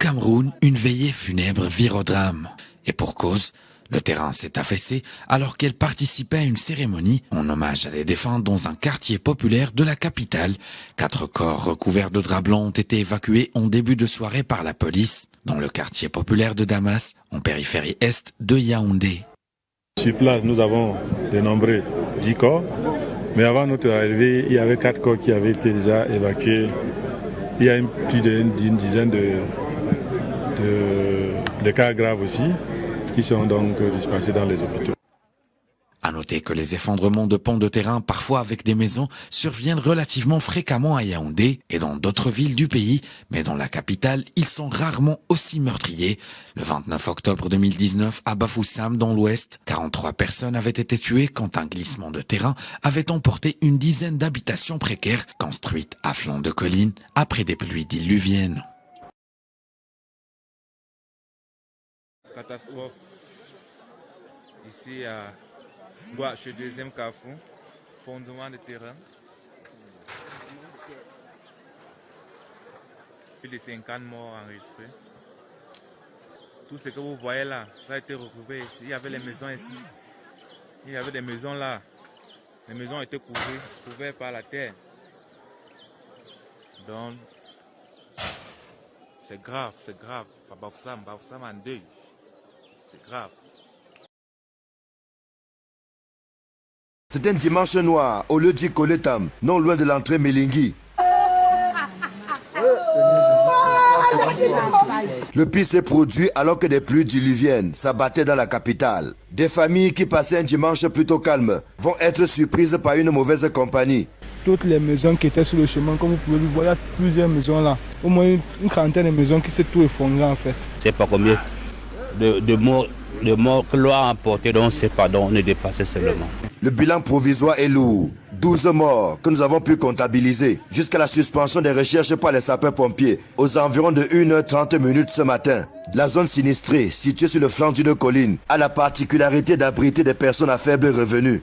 Cameroun, une veillée funèbre vire au drame. Et pour cause, le terrain s'est affaissé alors qu'elle participait à une cérémonie en hommage à des défunts dans un quartier populaire de la capitale. 4 corps recouverts de draps blancs ont été évacués en début de soirée par la police dans le quartier populaire de Damas, en périphérie est de Yaoundé. Sur place, nous avons dénombré 10 corps, mais avant notre arrivée, il y avait 4 corps qui avaient été déjà évacués. Il y a plus d'une dizaine de cas graves aussi, qui sont donc dispersés dans les hôpitaux. À noter que les effondrements de ponts de terrain, parfois avec des maisons, surviennent relativement fréquemment à Yaoundé et dans d'autres villes du pays, mais dans la capitale, ils sont rarement aussi meurtriers. Le 29 octobre 2019, à Bafoussam, dans l'ouest, 43 personnes avaient été tuées quand un glissement de terrain avait emporté une dizaine d'habitations précaires construites à flanc de collines après des pluies diluviennes. Catastrophe ici à Gouache, deuxième Carrefour, fondement de terrain. Plus de 50 morts enregistrés. Tout ce que vous voyez là, ça a été recouvré ici. Il y avait les maisons ici. Il y avait des maisons là. Les maisons étaient couvertes par la terre. Donc, c'est grave. Bafoussam en deuil. C'est grave. C'est un dimanche noir au lieu du Koletam, non loin de l'entrée Mélingi. Le pire s'est produit alors que des pluies diluviennes s'abattaient dans la capitale. Des familles qui passaient un dimanche plutôt calme vont être surprises par une mauvaise compagnie. Toutes les maisons qui étaient sur le chemin, comme vous pouvez le voir, il y a plusieurs maisons là. Au moins une quarantaine de maisons qui s'est tout effondré en fait. C'est pas combien de morts que l'on a emporté, donc c'est pardon, on est dépassé seulement. Le bilan provisoire est lourd. 12 morts que nous avons pu comptabiliser jusqu'à la suspension des recherches par les sapeurs-pompiers aux environs de 1h30 ce matin. La zone sinistrée, située sur le flanc d'une colline, a la particularité d'abriter des personnes à faible revenu.